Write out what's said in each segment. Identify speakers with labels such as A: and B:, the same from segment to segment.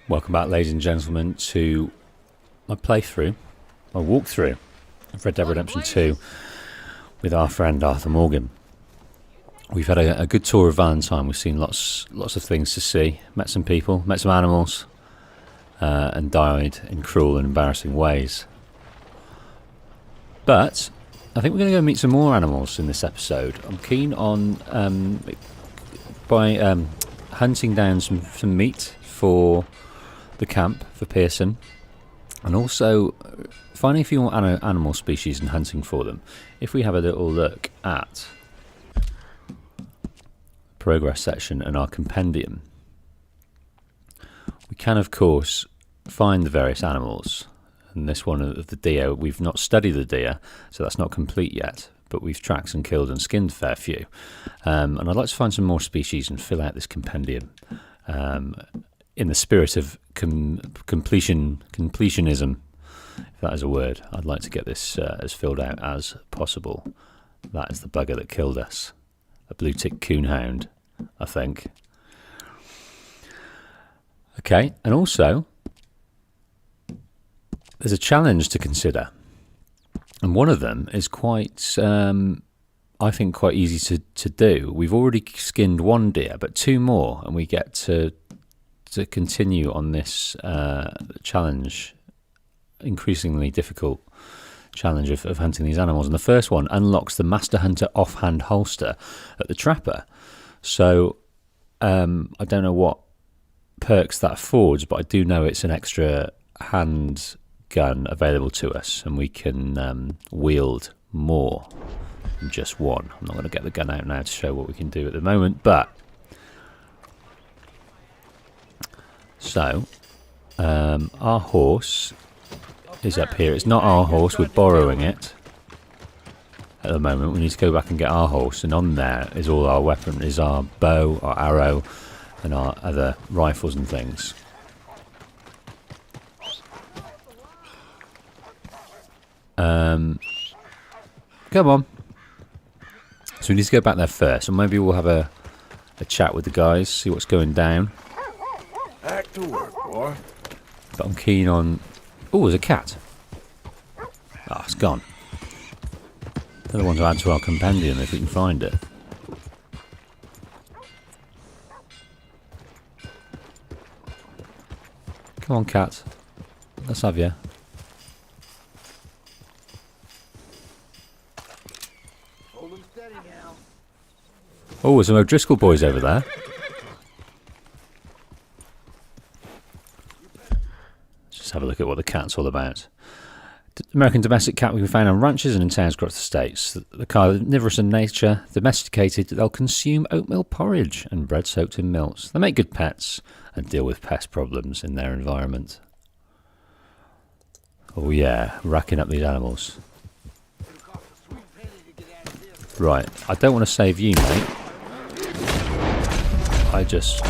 A: Welcome back, ladies and gentlemen, to my playthrough, my walkthrough of Red Dead Redemption 2 with our friend Arthur Morgan. We've had a good tour of Valentine. We've seen lots of things to see, met some people, met some animals, and died in cruel and embarrassing ways. But I think we're going to go meet some more animals in this episode. I'm keen on hunting down some meat for the camp for Pearson, and also finding a few more animal species and hunting for them. If we have a little look at progress section and our compendium, we can of course find the various animals. And this one of the deer, we've not studied the deer, so that's not complete yet, but we've tracked and killed and skinned a fair few. And I'd like to find some more species and fill out this compendium in the spirit of completionism, if that is a word. I'd like to get this as filled out as possible. That is the bugger that killed us. A blue tick coonhound, I think. Okay, and also there's a challenge to consider, and one of them is quite, I think, quite easy to do. We've already skinned one deer, but two more, and we get to continue on this challenge, increasingly difficult challenge of hunting these animals. And the first one unlocks the Master Hunter offhand holster at the Trapper. So I don't know what perks that affords, but I do know it's an extra hand gun available to us, and we can wield more than just one. I'm not going to get the gun out now to show what we can do at the moment, but so our horse is up here. It's not our horse, we're borrowing it at the moment. We need to go back and get our horse, and on there is all our weapon, is our bow, our arrow, and our other rifles and things. Come on. So we need to go back there first, and maybe we'll have a chat with the guys, see what's going down.
B: Back to work, boy.
A: But I'm keen on... Oh, there's a cat. Ah, it's gone. Another one to add to our compendium if we can find it. Come on, cat. Let's have you. Oh, there's some O'Driscoll boys over there. Let's just have a look at what the cat's all about. American domestic cat can be found on ranches and in towns across the states. The carnivorous in nature, domesticated, they'll consume oatmeal porridge and bread soaked in milks. They make good pets and deal with pest problems in their environment. Oh yeah, racking up these animals. Right, I don't want to save you, mate. I just...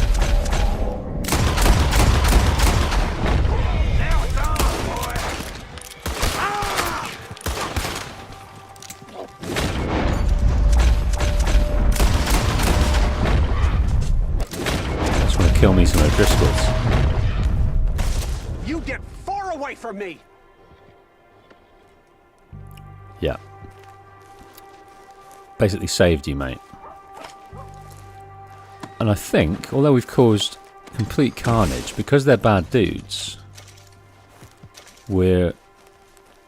A: kill me some O'Driscolls.
C: You get far away from me!
A: Yeah. Basically saved you, mate. And I think, although we've caused complete carnage, because they're bad dudes, we're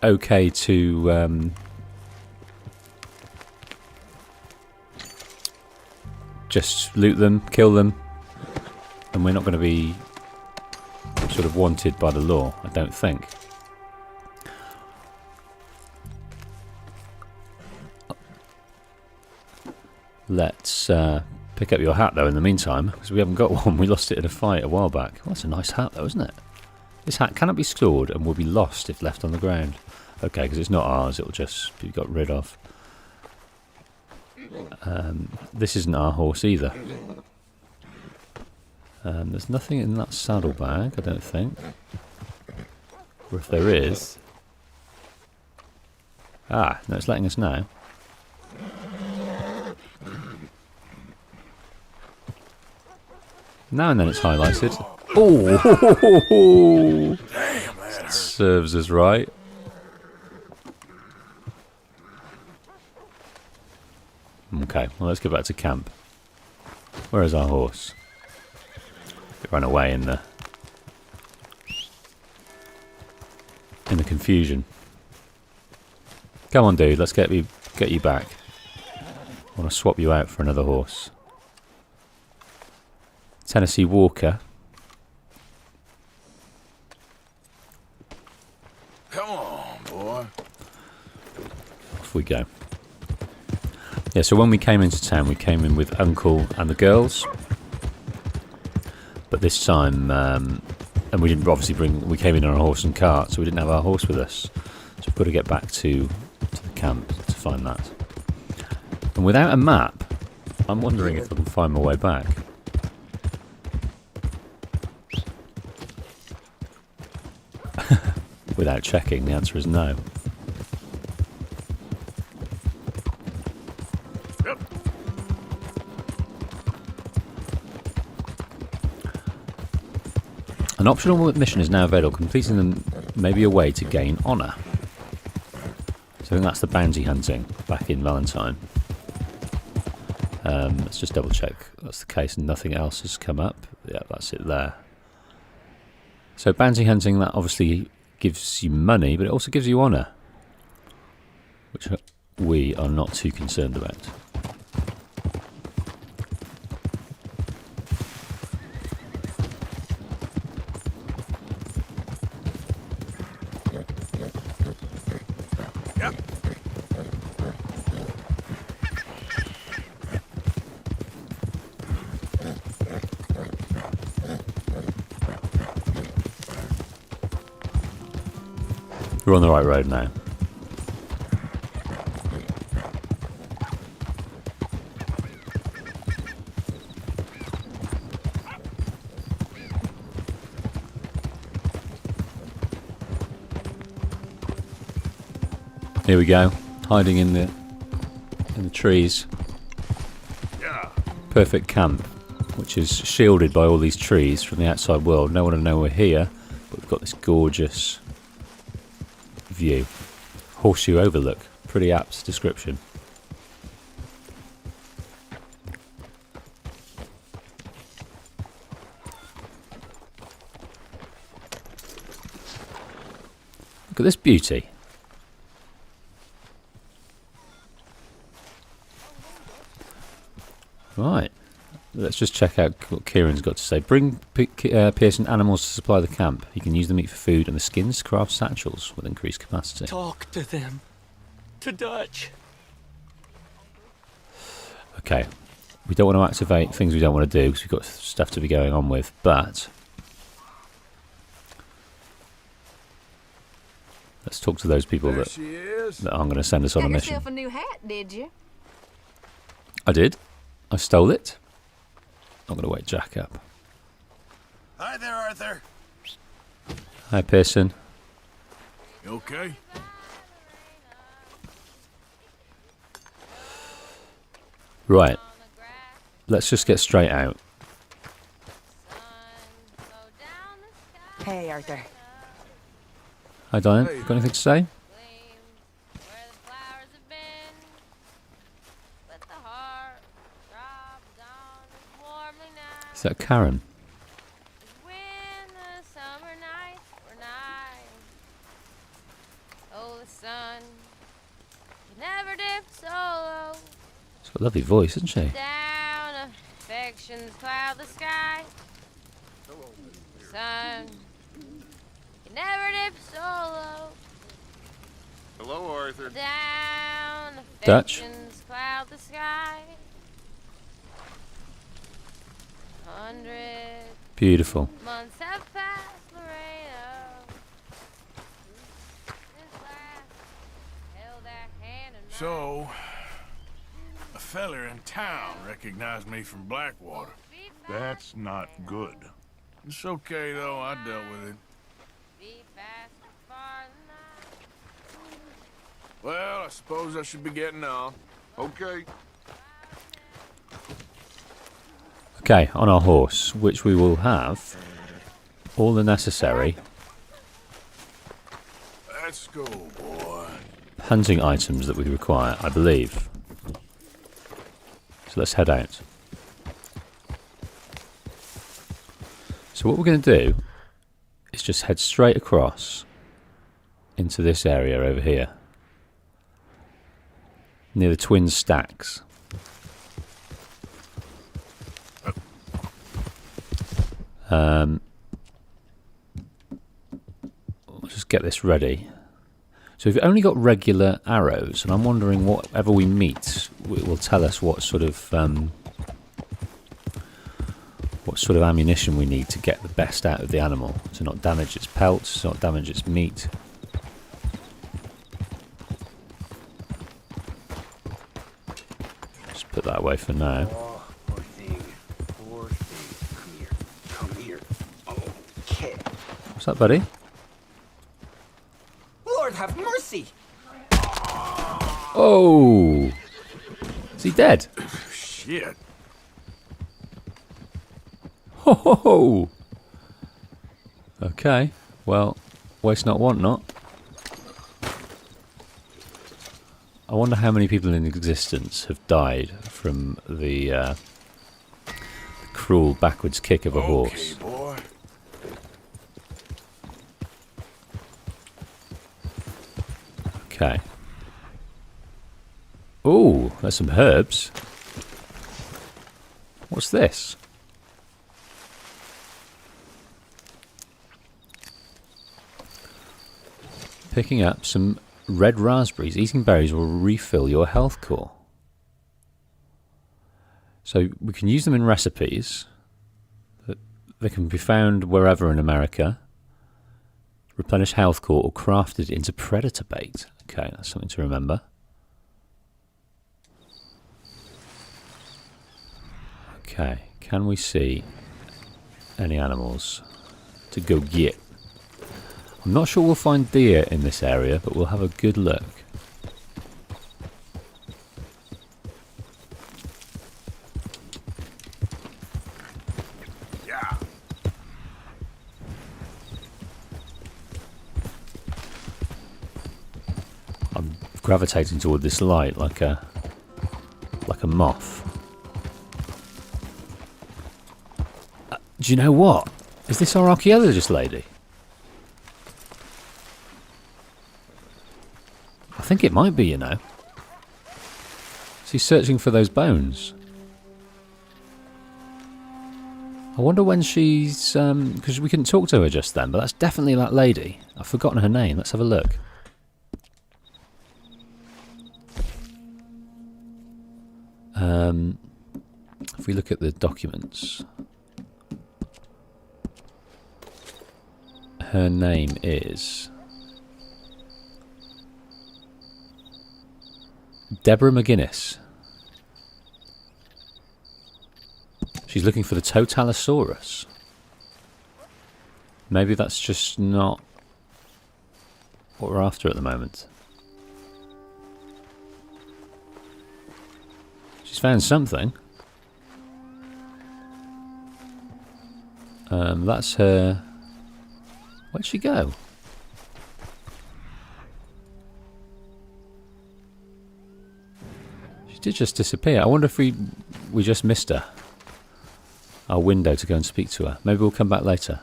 A: okay to just loot them, kill them, and we're not going to be sort of wanted by the law, I don't think. Let's pick up your hat, though, in the meantime, because we haven't got one. We lost it in a fight a while back. Oh, that's a nice hat, though, isn't it? This hat cannot be stored and will be lost if left on the ground. Okay, because it's not ours, it'll just be got rid of. This isn't our horse either. There's nothing in that saddlebag, I don't think. Or if there is... Ah, no, it's letting us know. Now and then it's highlighted. Oh,
B: Damn, that hurt.
A: serves us right. Okay, well, let's go back to camp. Where is our horse? It ran away in the confusion. Come on, dude. Let's get you back. I want to swap you out for another horse. Tennessee Walker.
B: Come on, boy.
A: Off we go. Yeah, so when we came into town, we came in with Uncle and the girls. But this time, and we didn't obviously we came in on a horse and cart, so we didn't have our horse with us. So we've got to get back to the camp to find that. And without a map, I'm wondering if I can find my way back. Without checking, the answer is no.
B: Yep.
A: An optional mission is now available. Completing them may be a way to gain honour. So I think that's the bounty hunting back in Valentine. Let's just double check that's the case and nothing else has come up. Yeah, that's it there. So bounty hunting, that obviously gives you money, but it also gives you honour, which we are not too concerned about.
B: Yep.
A: We're on the right road now. Here we go, hiding in the trees.
B: Yeah.
A: Perfect camp, which is shielded by all these trees from the outside world. No one will know we're here, but we've got this gorgeous view. Horseshoe overlook, pretty apt description. Look at this beauty. Right, let's just check out what Kieran's got to say. Bring Pearson animals to supply the camp. You can use the meat for food and the skins to craft satchels with increased capacity.
D: Talk to them. To Dutch.
A: Okay, we don't want to activate things we don't want to do because we've got stuff to be going on with, but let's talk to those people
B: There
A: that
B: she is.
A: I'm going to send us on a
E: Got
A: mission.
E: yourself a new hat, did you?
A: I did. I stole it. I'm going to wake Jack up.
B: Hi there, Arthur.
A: Hi, Pearson.
B: You okay?
A: Right. Let's just get straight out.
E: Hey, Arthur.
A: Hi, Diane.
B: Hey.
A: Got anything to say? Is that Karen? She's got a lovely voice, isn't she?
F: Down affections cloud the sky. Sun you never dip so low.
B: Hello, Arthur.
F: Down
A: Dutch?
F: affections cloud the sky. 100
A: Beautiful.
F: months have passed, Lorena. Since last held that hand in mine.
B: So, a feller in town recognized me from Blackwater.
F: Be
G: That's not good.
B: It's okay, though. I dealt with it.
F: Be fast and far than I.
B: Well, I suppose I should be getting on.
G: Okay.
A: Okay, on our horse, which we will have all the necessary
B: Let's go, boy.
A: hunting items that we require, I believe. So let's head out. So what we're going to do is just head straight across into this area over here, near the twin stacks. We'll just get this ready. So we've only got regular arrows, and I'm wondering whatever we meet will tell us what sort of ammunition we need to get the best out of the animal, to not damage its pelts, to not damage its meat. Just put that away for now.
C: Oh, poor thing. Poor thing. Come here. Come here. Okay.
A: What's that, buddy?
C: Lord have mercy!
A: Oh! Is he dead?
B: Shit.
A: Ho ho ho! Okay, well, waste not, want not. I wonder how many people in existence have died from the cruel backwards kick of a horse.
B: Okay, boy.
A: Okay. Ooh, there's some herbs. What's this? Picking up some red raspberries. Eating berries will refill your health core. So we can use them in recipes. They can be found wherever in America. Replenish health core or crafted into predator bait. Okay, that's something to remember. Okay, can we see any animals to go get? I'm not sure we'll find deer in this area, but we'll have a good look.
B: Yeah.
A: I'm gravitating toward this light like a moth. Do you know what? Is this our archaeologist lady? I think it might be, you know. She's searching for those bones. I wonder when she's... because we couldn't talk to her just then, but that's definitely that lady. I've forgotten her name. Let's have a look. If we look at the documents... Her name is... Deborah McGuinness. She's looking for the Totalosaurus. Maybe that's just not what we're after at the moment. She's found something. That's her... Where'd she go? She did just disappear. I wonder if we just missed her. Our window to go and speak to her. Maybe we'll come back later.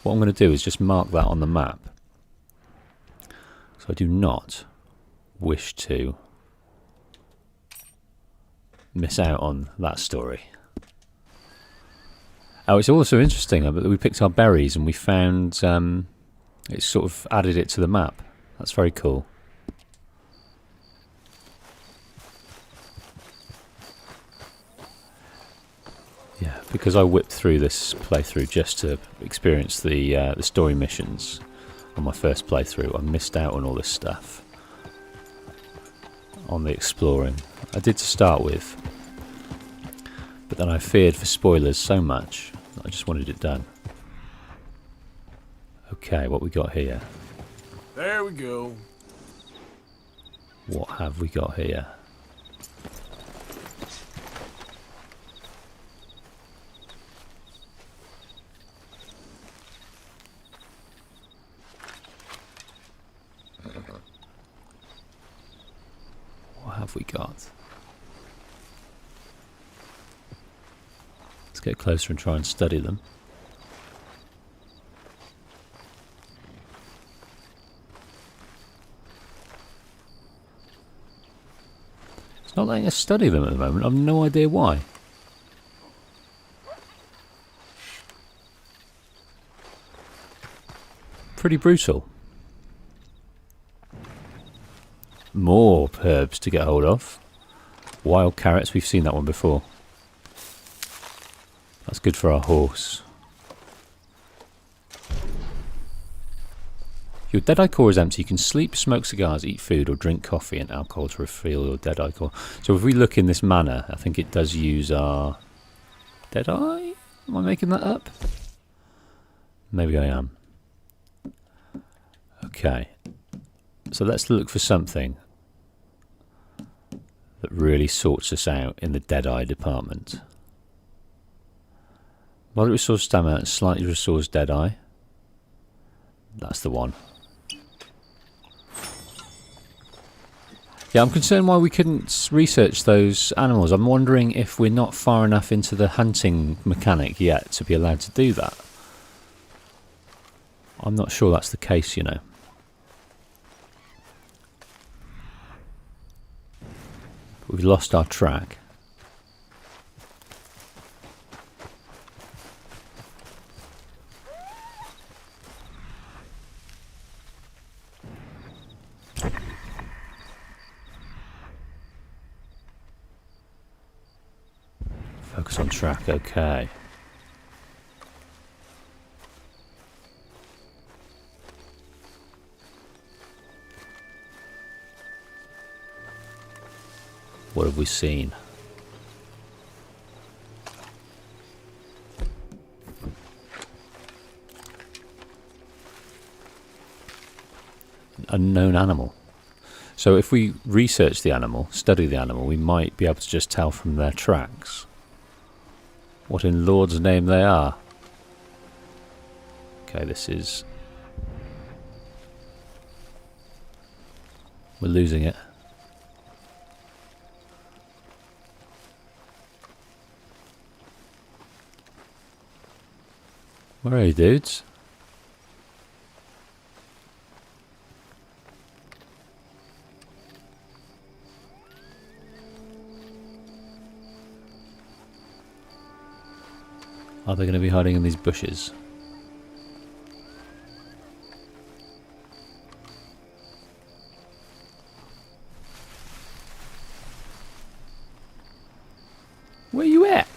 A: What I'm going to do is just mark that on the map. So I do not wish to miss out on that story. Oh, it's also interesting that we picked our berries and we found it sort of added it to the map. That's very cool. Yeah, because I whipped through this playthrough just to experience the story missions on my first playthrough. I missed out on all this stuff on the exploring. I did to start with, but then I feared for spoilers so much. I just wanted it done. Okay, what we got here?
B: There we go.
A: What have we got here? have we got? Let's get closer and try and study them. It's not letting us study them at the moment. I've no idea why. Pretty brutal. More herbs to get hold of. Wild carrots, we've seen that one before. That's good for our horse. Your Deadeye core is empty. You can sleep, smoke cigars, eat food, or drink coffee and alcohol to refill your Deadeye core. So if we look in this manner, I think it does use our Deadeye? Am I making that up? Maybe I am. Okay. So let's look for something that really sorts us out in the Deadeye department. Moderate restores stamina, slightly restores Deadeye. That's the one. Yeah, I'm concerned why we couldn't research those animals. I'm wondering if we're not far enough into the hunting mechanic yet to be allowed to do that. I'm not sure that's the case, you know. But we've lost our track. Focus on track, okay. What have we seen? An unknown animal. So if we research the animal, study the animal, we might be able to just tell from their tracks what in Lord's name they are. Okay, this is... We're losing it. Where are you, dudes? Are they going to be hiding in these bushes? Where you at?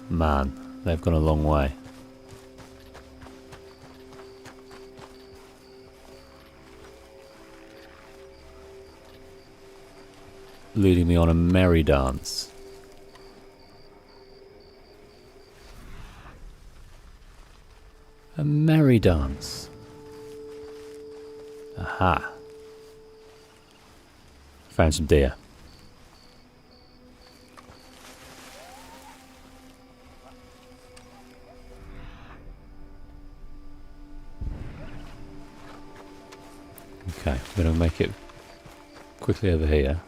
A: Man, they've gone a long way. Leading me on a merry dance. A merry dance. Aha. Found some deer. Okay, we're going to make it quickly over here.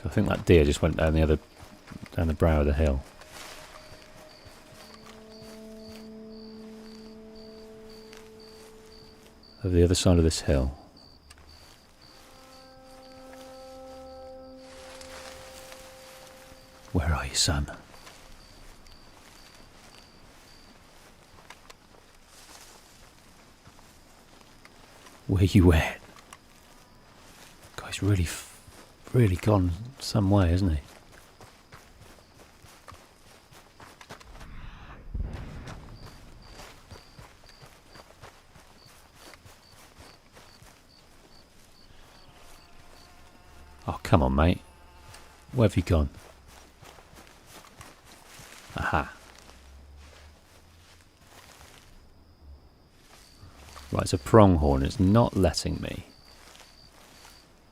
A: I think that deer just went down the brow of the hill. Over the other side of this hill. Where are you, son? Where you at? God, he's really gone some way, hasn't he? Oh, come on, mate. Where have you gone? Aha. Right, it's a pronghorn. It's not letting me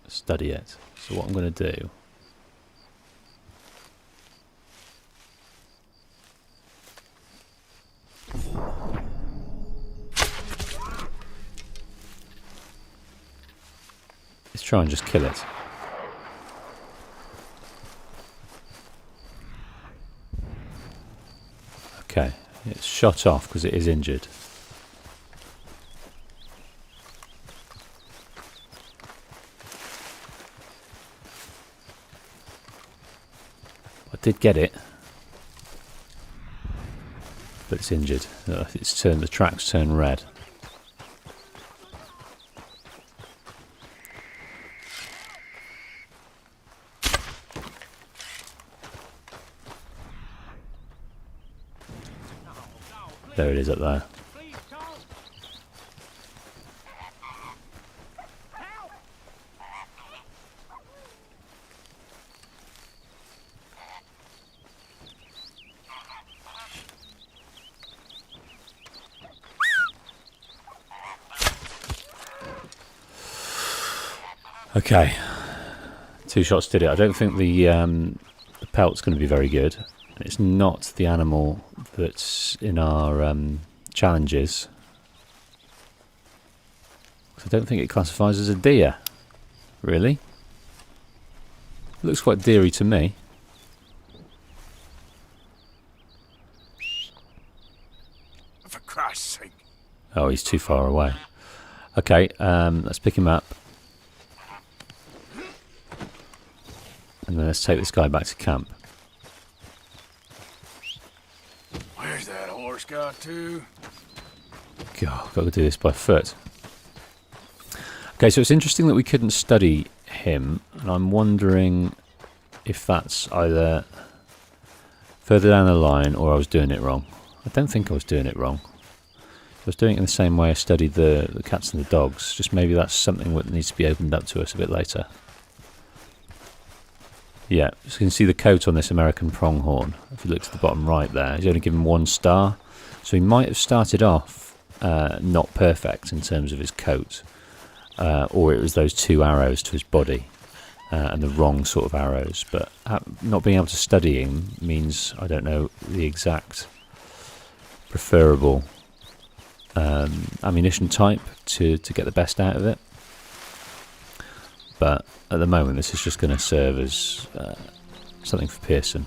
A: study it. So what I'm going to do... is try and just kill it. Okay, it's shot off because it is injured. I did get it, but it's injured. It's turned. The tracks turn red. There it is up there. Okay, 2 shots did it. I don't think the pelt's going to be very good. It's not the animal that's in our challenges. I don't think it classifies as a deer, really. It looks quite deery to me.
B: For Christ's sake.
A: Oh, he's too far away. Okay, let's pick him up. And then let's take this guy back to camp.
B: Where's that horse got to?
A: God, I've got to do this by foot. Okay, so it's interesting that we couldn't study him, and I'm wondering if that's either further down the line or I was doing it wrong. I don't think I was doing it wrong. I was doing it in the same way I studied the cats and the dogs, just maybe that's something that needs to be opened up to us a bit later. Yeah, so you can see the coat on this American pronghorn. If you look to the bottom right there, he's only given 1 star. So he might have started off not perfect in terms of his coat. Or it was those 2 arrows to his body. And the wrong sort of arrows. But not being able to study him means I don't know the exact preferable ammunition type to get the best out of it. But at the moment, this is just going to serve as something for Pearson.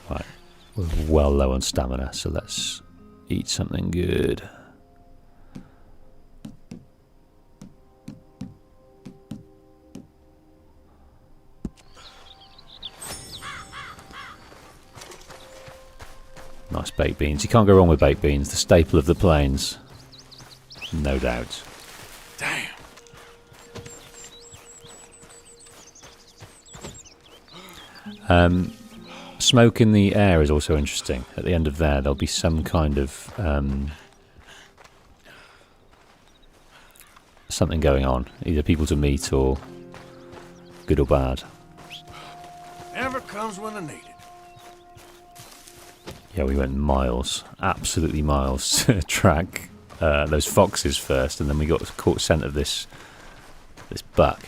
A: Right, we're well low on stamina, so let's eat something good. Nice baked beans. You can't go wrong with baked beans, the staple of the plains. No doubt.
B: Damn.
A: Smoke in the air is also interesting. At the end of there'll be some kind of something going on. Either people to meet or good or bad.
B: Never comes when I need it.
A: Yeah, we went miles. Absolutely miles to track those foxes first, and then we got caught scent of this buck.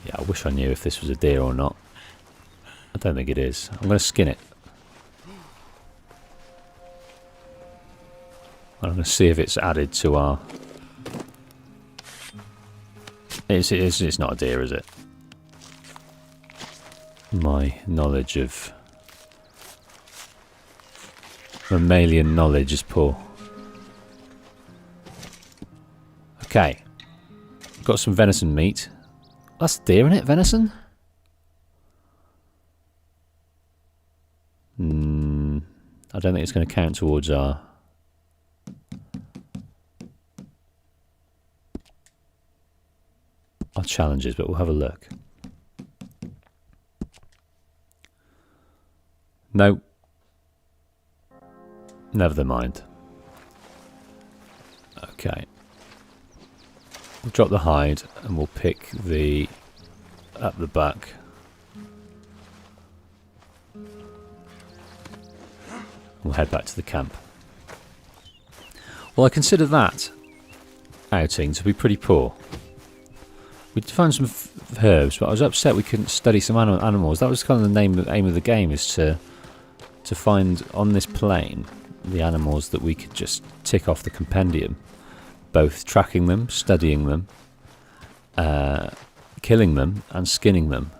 A: Yeah, I wish I knew if this was a deer or not. I don't think it is. I'm going to skin it. I'm going to see if it's added to our... It's not a deer, is it? My knowledge of... mammalian knowledge is poor. Okay. Got some venison meat. That's deer, isn't it? Venison? I don't think it's going to count towards our challenges, but we'll have a look. No. Never mind. Okay. We'll drop the hide and we'll pick the up the back. We'll head back to the camp. Well, I consider that outing to be pretty poor. We found some herbs, but I was upset we couldn't study some animals. That was kind of the aim of the game, is to find on this plane the animals that we could just tick off the compendium, both tracking them, studying them, killing them, and skinning them.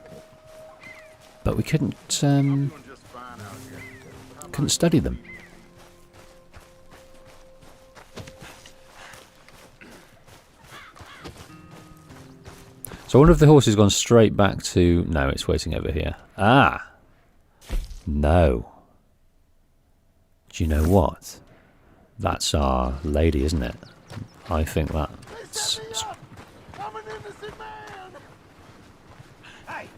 A: But we couldn't study them. So I wonder if the horse has gone straight back to... No, it's waiting over here. Ah! No. Do you know what? That's our lady, isn't it? I think that's...
G: I'm an innocent man.
C: Hey,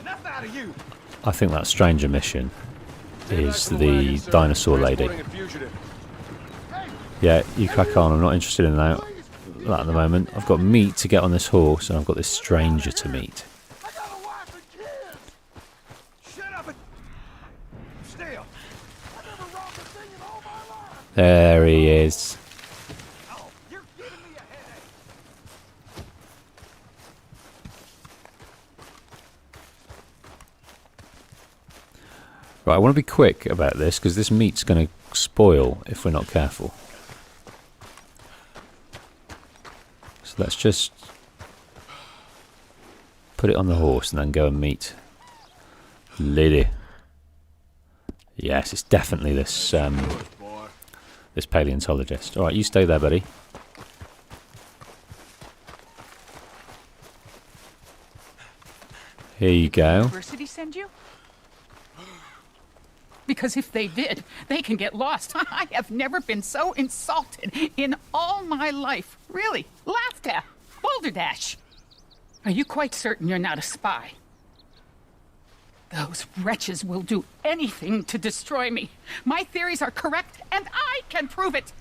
C: enough out of you.
A: I think that stranger mission is the dinosaur lady. Yeah, you crack on. I'm not interested in that at the moment. I've got meat to get on this horse, and I've got this stranger to meet.
G: I got a wife and kids.
C: Shut up and... Still.
G: I never robbed a thing in all my life.
A: There he is.
C: Oh, you're giving me a headache.
A: Right, I want to be quick about this, because this meat's going to spoil if we're not careful. So let's just put it on the horse and then go and meet Linde. Yes, it's definitely this this paleontologist. All right, you stay there, buddy. Here you go.
E: University send you? Because if they did, they can get lost. I have never been so insulted in all my life. Really, laughed at. Balderdash. Are you quite certain you're not a spy? Those wretches will do anything to destroy me. My theories are correct, and I can prove it.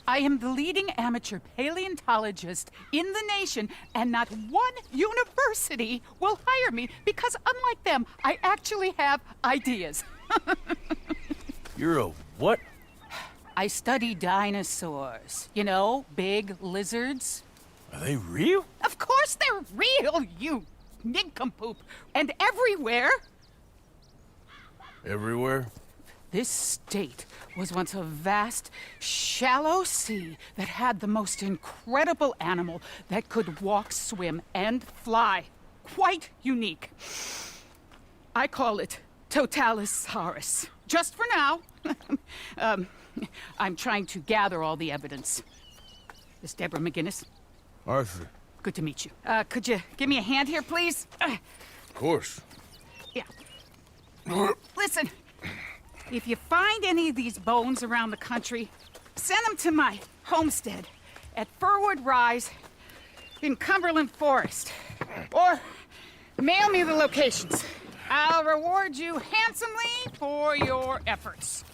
E: I am the leading amateur paleontologist in the nation, and not one university will hire me because, unlike them, I actually have ideas.
D: You're a what?
E: I study dinosaurs. You know, big lizards.
D: Are they real?
E: Of course they're real, you nincompoop. And everywhere.
B: Everywhere?
E: This state was once a vast, shallow sea that had the most incredible animal that could walk, swim, and fly. Quite unique. I call it Totalisaurus. Just for now. I'm trying to gather all the evidence. Miss Deborah McGinnis,
B: Arthur.
E: good to meet you. Could you give me a hand here, please?
B: Of course.
E: Yeah. Listen, if you find any of these bones around the country, send them to my homestead at Furwood Rise in Cumberland Forest. Or mail me the locations. I'll reward you handsomely for your efforts.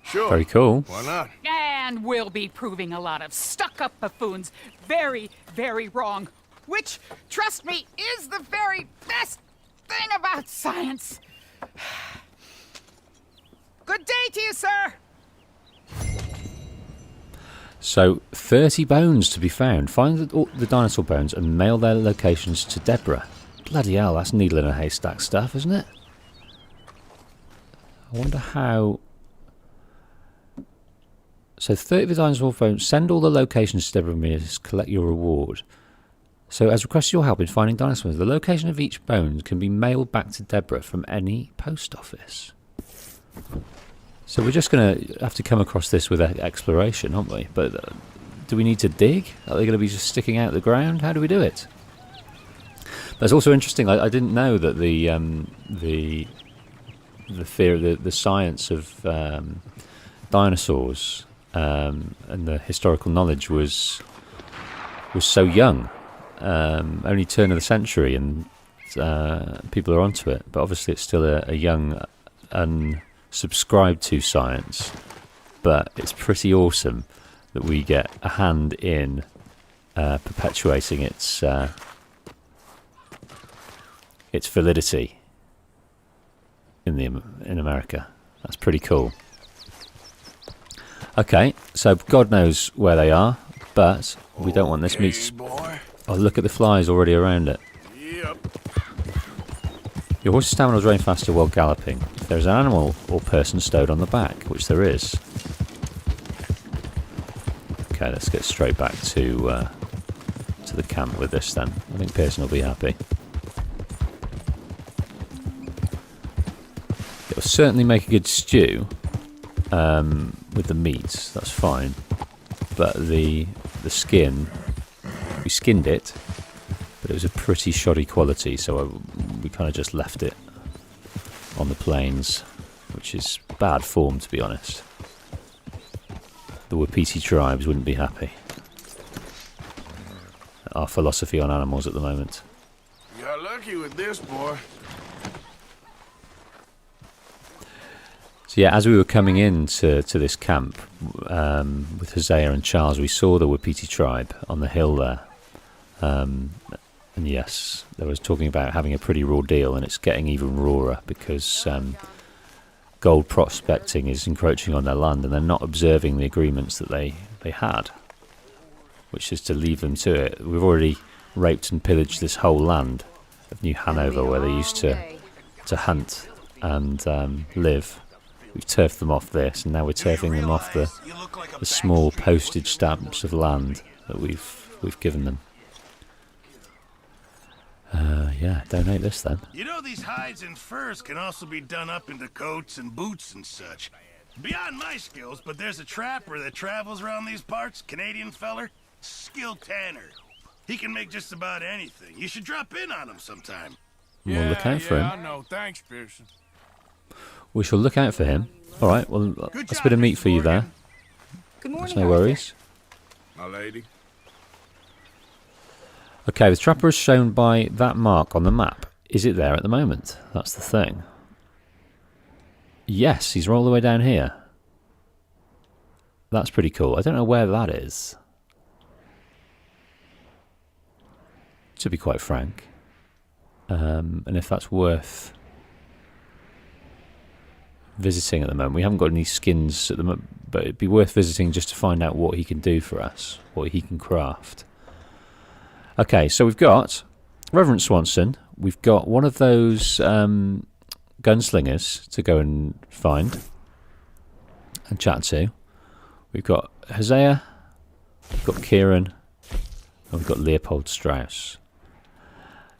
B: Sure.
A: Very cool.
B: Why not?
E: And we'll be proving a lot of stuck-up buffoons very, very wrong. Which, trust me, is the very best thing about science. Good day to you, sir.
A: So, 30 bones to be found. Find the dinosaur bones and mail their locations to Deborah. Bloody hell, that's needle in a haystack stuff, isn't it? I wonder how... So 30 of the dinosaur bones, send all the locations to Deborah Mears, collect your reward. So as requested your help in finding dinosaurs, the location of each bone can be mailed back to Deborah from any post office. So we're just going to have to come across this with exploration, aren't we? But do we need to dig? Are they going to be just sticking out the ground? How do we do it? That's also interesting. I didn't know that the theory, the science of dinosaurs and the historical knowledge was so young, only turn of the century, and people are onto it. But obviously, it's still a young unsubscribe to science, but it's pretty awesome that we get a hand in perpetuating its validity in America. That's pretty cool. Okay, so God knows where they are, but we don't want this meat.
B: Boy.
A: Oh, look at the flies already around it.
B: Yep.
A: Your horse's stamina will drain faster while galloping. If there's an animal or person stowed on the back, which there is. Okay, let's get straight back to the camp with this then. I think Pearson will be happy. It'll certainly make a good stew with the meat, that's fine. But the skin, we skinned it, but it was a pretty shoddy quality, so we kind of just left it on the plains, which is bad form, to be honest. The Wapiti tribes wouldn't be happy. Our philosophy on animals at the moment.
B: You got lucky with this, boy.
A: So yeah, as we were coming into this camp with Hosea and Charles, we saw the Wapiti tribe on the hill there. And yes, they was talking about having a pretty raw deal, and it's getting even rawer because gold prospecting is encroaching on their land, and they're not observing the agreements that they had, which is to leave them to it. We've already raped and pillaged this whole land of New Hanover where they used to hunt and live. We've turfed them off this, and now we're turfing them off the small postage stamps of land that we've given them. Yeah, donate this then.
B: You know these hides and furs can also be done up into coats and boots and such. Beyond my skills, but there's a trapper that travels around these parts, Canadian feller, skilled tanner. He can make just about anything. You should drop in on him sometime.
A: We'll look out for him.
B: I know. Thanks, Pearson.
A: We shall look out for him. All right, well, that's a bit of meat for you there.
E: Good morning.
A: That's no worries.
B: My lady.
A: Okay, the trapper is shown by that mark on the map. Is it there at the moment? That's the thing. Yes, he's all the way down here. That's pretty cool. I don't know where that is, to be quite frank. And if that's worth visiting at the moment. We haven't got any skins at the moment, but it'd be worth visiting just to find out what he can do for us, what he can craft. Okay, so we've got Reverend Swanson. We've got one of those gunslingers to go and find and chat to. We've got Hosea, we've got Kieran, and we've got Leopold Strauss.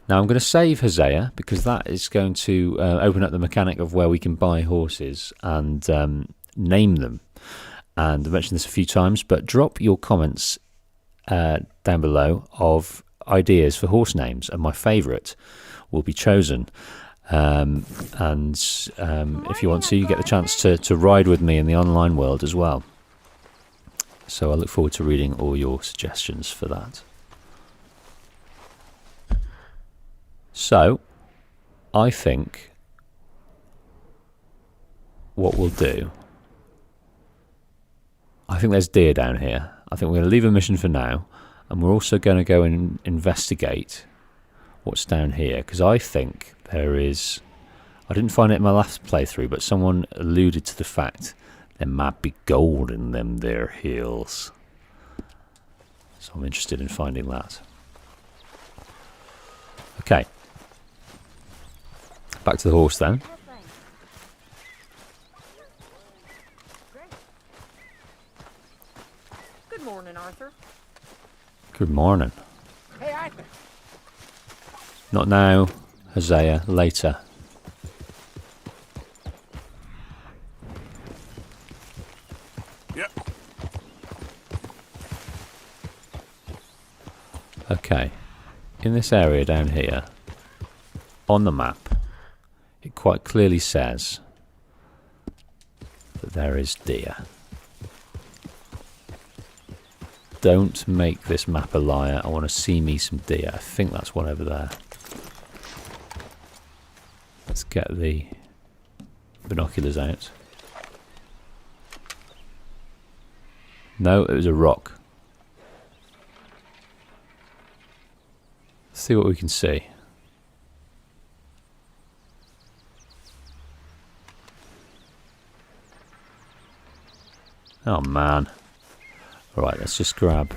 A: Now I'm going to save Hosea because that is going to open up the mechanic of where we can buy horses and name them. And I've mentioned this a few times, but drop your comments down below of ideas for horse names, and my favourite will be chosen. And if you want to, you get the chance to ride with me in the online world as well. So I look forward to reading all your suggestions for that. So, I think what we'll do, I think there's deer down here. I think we're going to leave a mission for now, and we're also going to go and investigate what's down here, because I think there is, I didn't find it in my last playthrough, but someone alluded to the fact there might be gold in them there hills. So I'm interested in finding that. Okay. Back to the horse then.
H: Good morning, Arthur.
A: Good morning.
H: Hey, Arthur.
A: Not now, Hosea, later.
B: Yep.
A: Okay. In this area down here, on the map, it quite clearly says that there is deer. Don't make this map a liar. I want to see me some deer. I think that's one over there. Let's get the binoculars out. No, it was a rock. Let's see what we can see. Oh man. Alright, let's just grab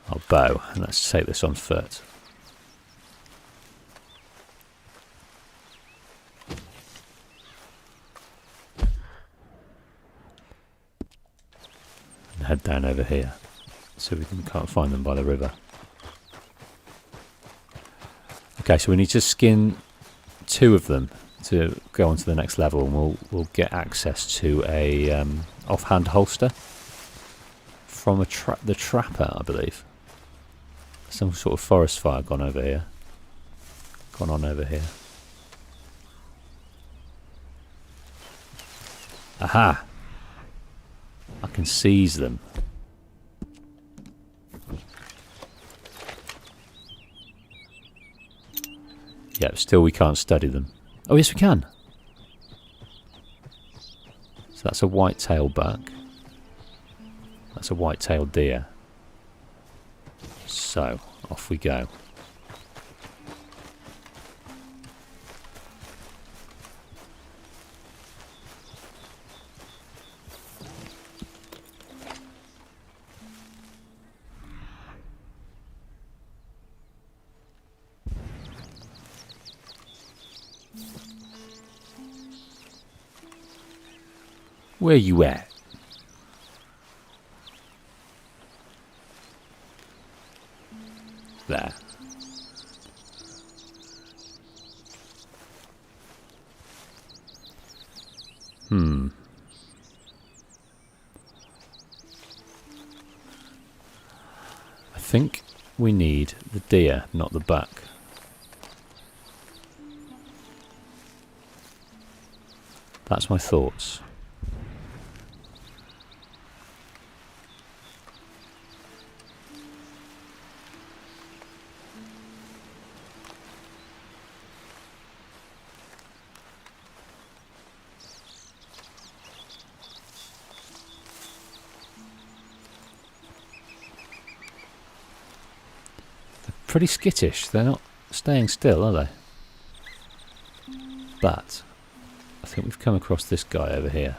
A: our bow and let's take this on foot. And head down over here so we can't find them by the river. Okay, so we need to skin 2 of them to go on to the next level, and we'll get access to a offhand holster from the trapper, I believe. Some sort of forest fire gone on over here. Aha! I can seize them. Yep, still we can't study them. Oh yes we can! So that's a white-tailed buck. That's a white-tailed deer. So, off we go. Where you at? There. I think we need the deer, not the buck. That's my thoughts. Pretty skittish. They're not staying still, are they? But I think we've come across this guy over here.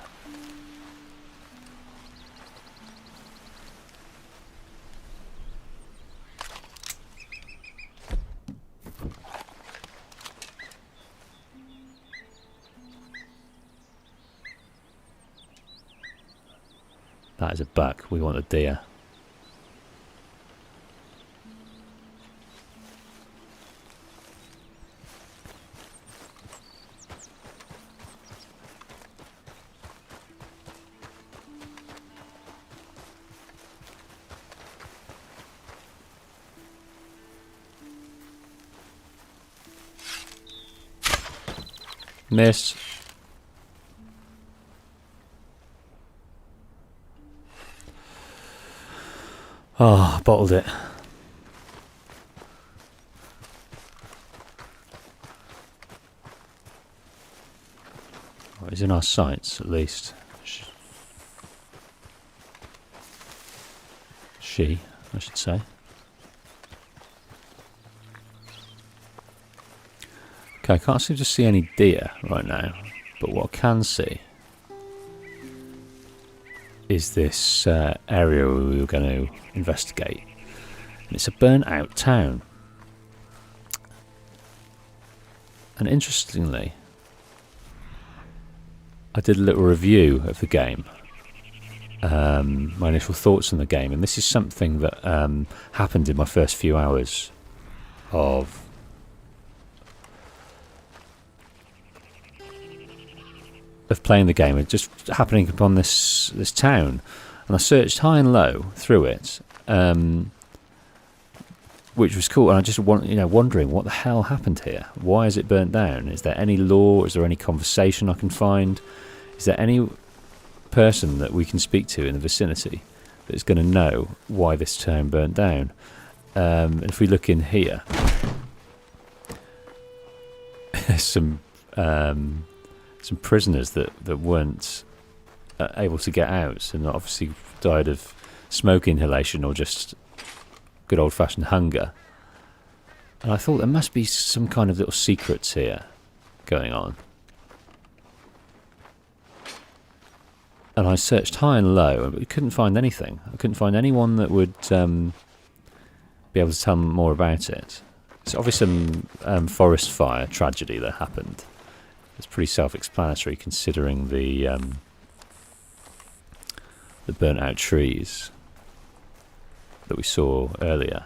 A: That is a buck. We want a deer. Miss. Oh, I bottled it. Well, he's in our sights, at least. She, I should say. Okay, I can't seem to see any deer right now, but what I can see is this area we were going to investigate. And it's a burnt out town. And interestingly, I did a little review of the game, my initial thoughts on the game, and this is something that happened in my first few hours of playing the game. It just happening upon this town, and I searched high and low through it, which was cool. And I just wondering what the hell happened here. Why is it burnt down? Is there any law? Is there any conversation I can find? Is there any person that we can speak to in the vicinity that is going to know why this town burnt down? if we look in here, there's some prisoners that weren't able to get out, and obviously died of smoke inhalation or just good old-fashioned hunger. And I thought there must be some kind of little secrets here going on. And I searched high and low, but we couldn't find anything. I couldn't find anyone that would be able to tell me more about it. It's obviously some forest fire tragedy that happened. It's pretty self-explanatory considering the burnt-out trees that we saw earlier.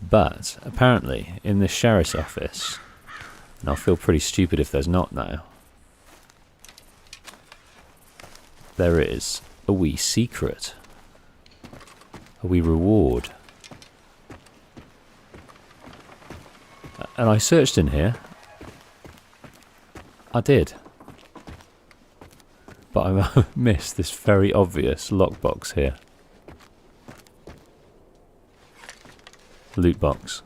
A: But apparently, in the sheriff's office, and I'll feel pretty stupid if there's not now, there is a wee secret, a wee reward. And I searched in here. I did. But I missed this very obvious lockbox here. Loot box.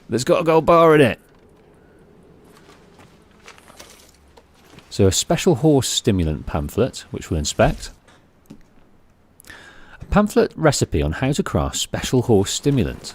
A: There's got a gold bar in it. So a special horse stimulant pamphlet, which we'll inspect. A pamphlet recipe on how to craft special horse stimulant.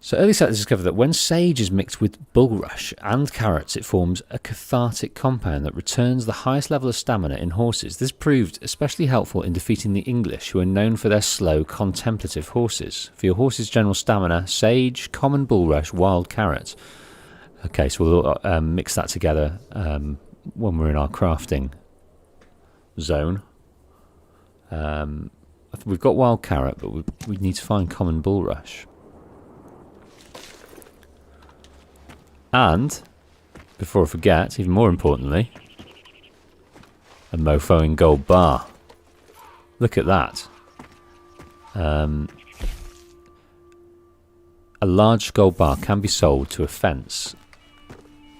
A: So early settlers discovered that when sage is mixed with bulrush and carrots, it forms a cathartic compound that returns the highest level of stamina in horses. This proved especially helpful in defeating the English, who are known for their slow, contemplative horses. For your horse's general stamina, sage, common bulrush, wild carrot. Okay, so we'll mix that together when we're in our crafting zone. We've got wild carrot, but we need to find common bulrush. And, before I forget, even more importantly, a mofoing gold bar. Look at that. A large gold bar can be sold to a fence.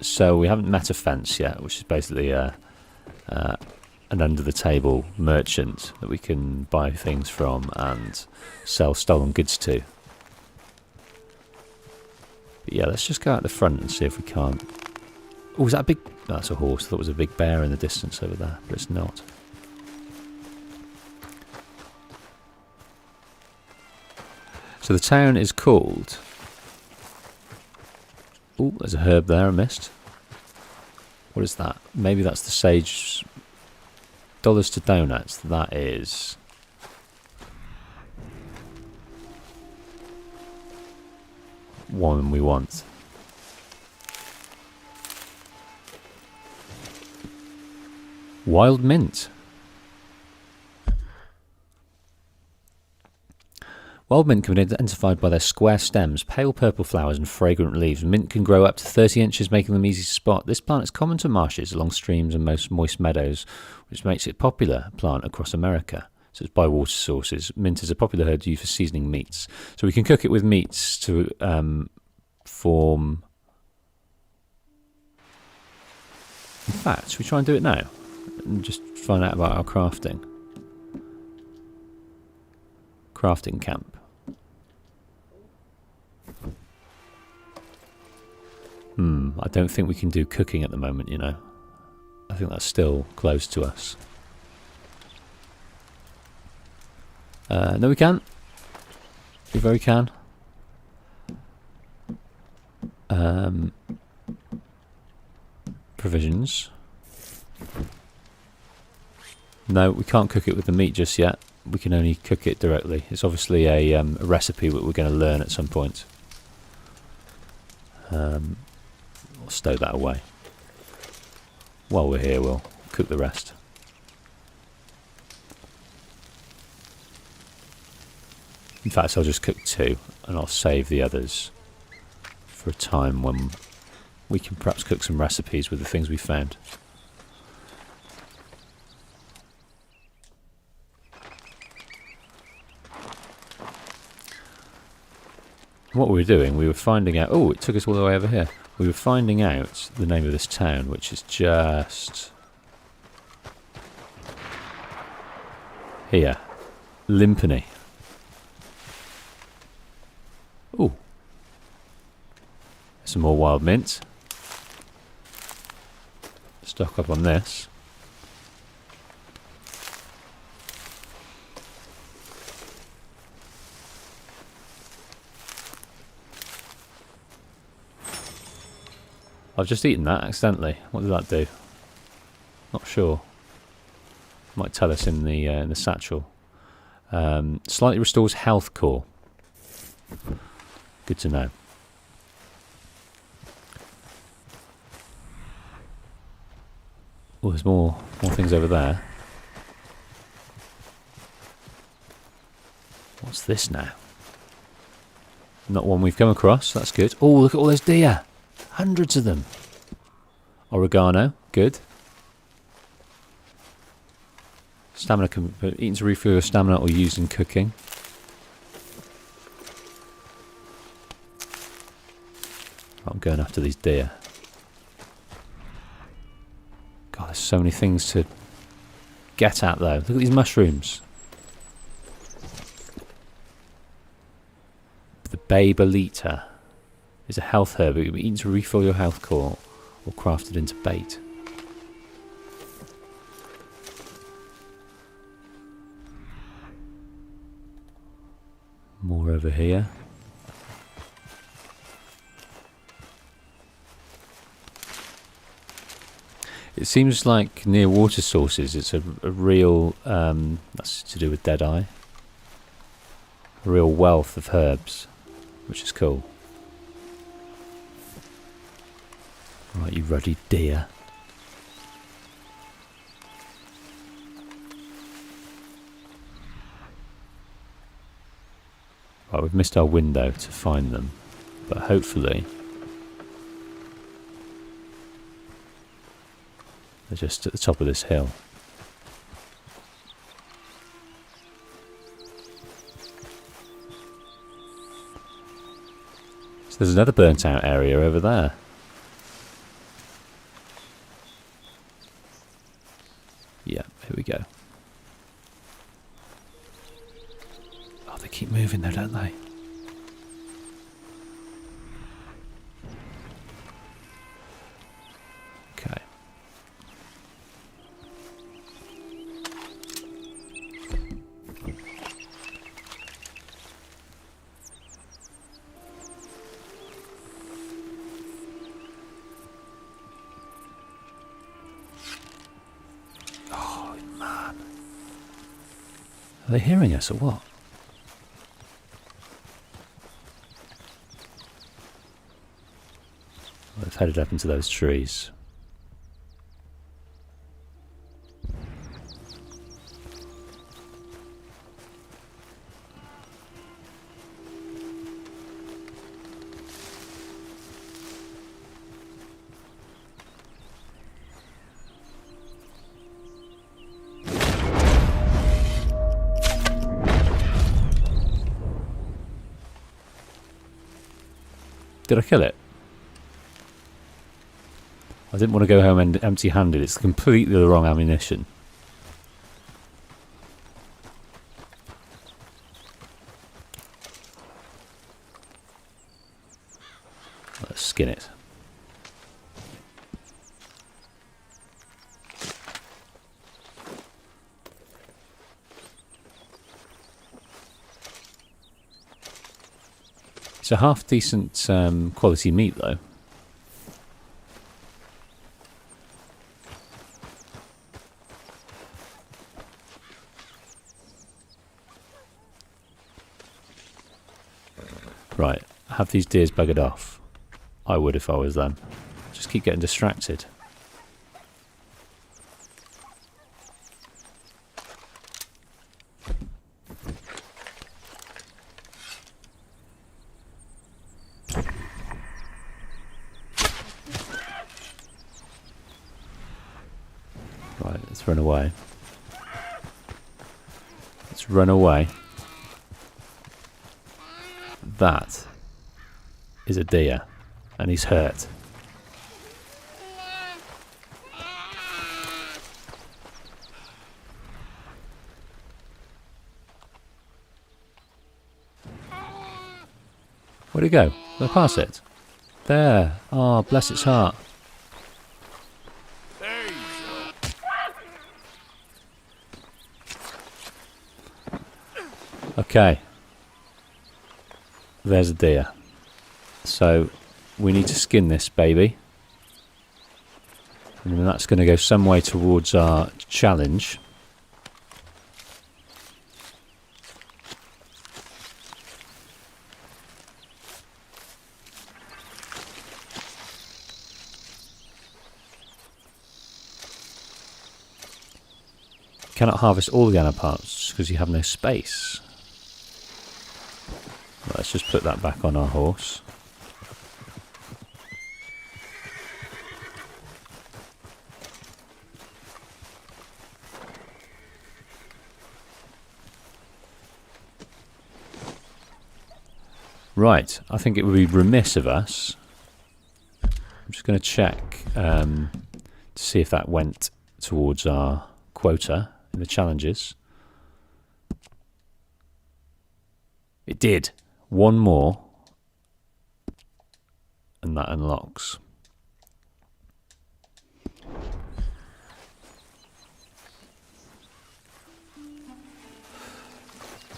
A: So we haven't met a fence yet, which is basically an under-the-table merchant that we can buy things from and sell stolen goods to. But yeah, let's just go out the front and see if we can't. Oh, is that a big... No, that's a horse. I thought it was a big bear in the distance over there, but it's not. So the town is called... Oh, there's a herb there I missed. What is that? Maybe that's the sage... Dollars to donuts. That is... one we want. Wild mint. Wild mint can be identified by their square stems, pale purple flowers and fragrant leaves. Mint can grow up to 30 inches, making them easy to spot. This plant is common to marshes, along streams and most moist meadows, which makes it a popular plant across America. So it's by water sources. Mint is a popular herb used for seasoning meats. So we can cook it with meats to form... In fact, should we try and do it now? And just find out about our crafting. Crafting camp. I don't think we can do cooking at the moment, you know. I think that's still close to us. No, we can. We very can. Provisions. No, we can't cook it with the meat just yet. We can only cook it directly. It's obviously a recipe that we're going to learn at some point. We'll stow that away. While we're here, we'll cook the rest. In fact, I'll just cook 2 and I'll save the others for a time when we can perhaps cook some recipes with the things we found. What we were doing, we were finding out... Oh, it took us all the way over here. We were finding out the name of this town, which is just... Here. Limpany. Ooh. Some more wild mint. Stock up on this. I've just eaten that accidentally. What did that do? Not sure. Might tell us in the satchel. Slightly restores health core. Good to know. Oh, there's more things over there. What's this now? Not one we've come across. That's good. Oh, look at all those deer. Hundreds of them. Oregano. Good. Stamina eaten to refill your stamina or used in cooking. I'm going after these deer. God, there's so many things to get at though. Look at these mushrooms. The Babalita is a health herb. It can be eaten to refill your health core or crafted into bait. More over here. It seems like near water sources it's a real, that's to do with Deadeye, a real wealth of herbs, which is cool. Right, you ruddy deer. Right, we've missed our window to find them, but hopefully they're just at the top of this hill. So there's another burnt out area over there. Yeah, here we go. Oh, they keep moving though, don't they? Okay. Oh, man. Are they hearing us or what? They've headed up into those trees. Did I kill it? I didn't want to go home empty-handed. It's completely the wrong ammunition. Let's skin it. It's a half decent quality meat though. Right, have these deers buggered off. I would if I was them. Just keep getting distracted. Right, let's run away. Let's run away. That is a deer, and he's hurt. Where'd it go? Did I pass it? There. Oh, bless its heart.
B: There you go.
A: Okay. There's a deer. So we need to skin this baby. And then that's going to go some way towards our challenge. Cannot harvest all the animal parts because you have no space. Let's just put that back on our horse. Right, I think it would be remiss of us. I'm just going to check to see if that went towards our quota in the challenges. It did. One more, and that unlocks.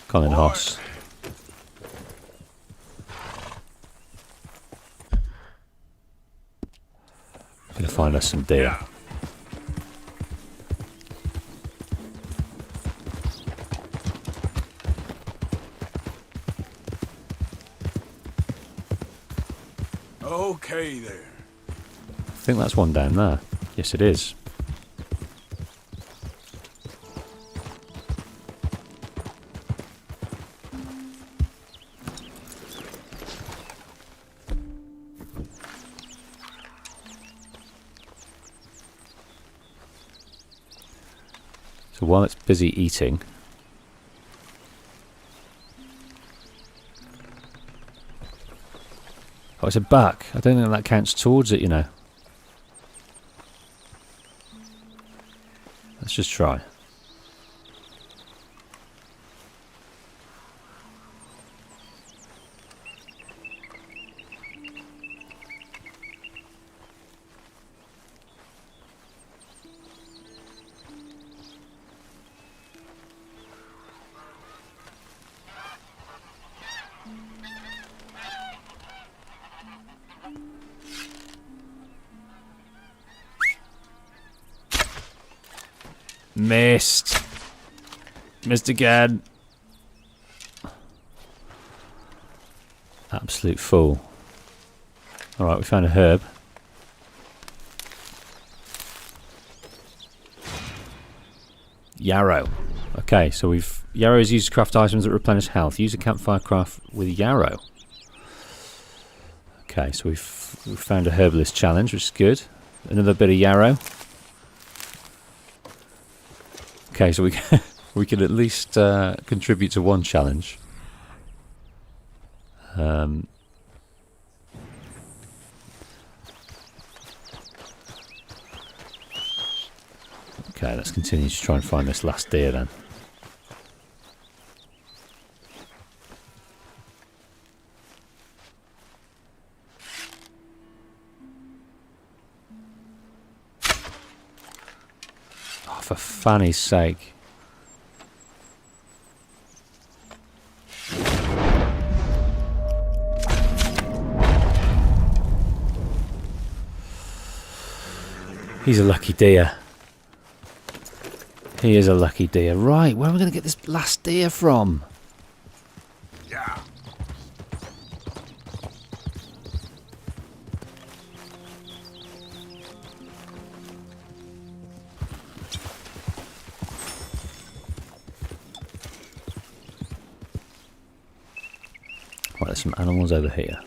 A: Colin Hoss. Gonna find us some deer.
B: Okay there.
A: I think that's one down there. Yes, it is. So while it's busy eating, oh, it's a buck. I don't think that counts towards it, you know. Let's just try. Missed. Missed again. Absolute fool. Alright, we found a herb. Yarrow. Okay, so yarrow is used to craft items that replenish health. Use a campfire craft with yarrow. Okay, so we've found a herbalist challenge, which is good. Another bit of yarrow. Okay, so we can at least contribute to one challenge. Okay, let's continue to try and find this last deer then. Oh, for Fanny's sake. He's a lucky deer. He is a lucky deer. Right, where am I going to get this last deer from?
B: Yeah.
A: Right, there's some animals over here.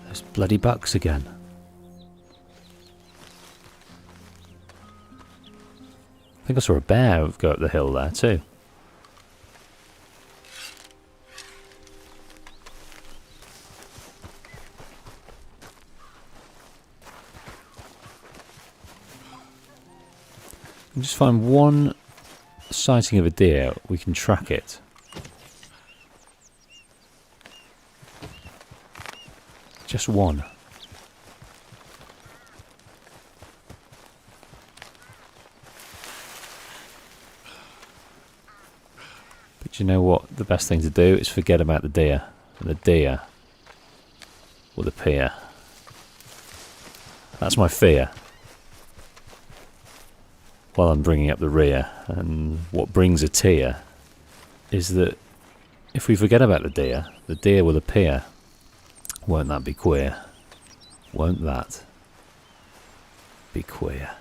A: There's bloody bucks again. I think I saw a bear go up the hill there too. I'll just find one sighting of a deer, we can track it. Just one. But you know what? The best thing to do is forget about the deer. And the deer will appear. That's my fear. While I'm bringing up the rear. And what brings a tear is that if we forget about the deer will appear. Won't that be queer? Won't that be queer?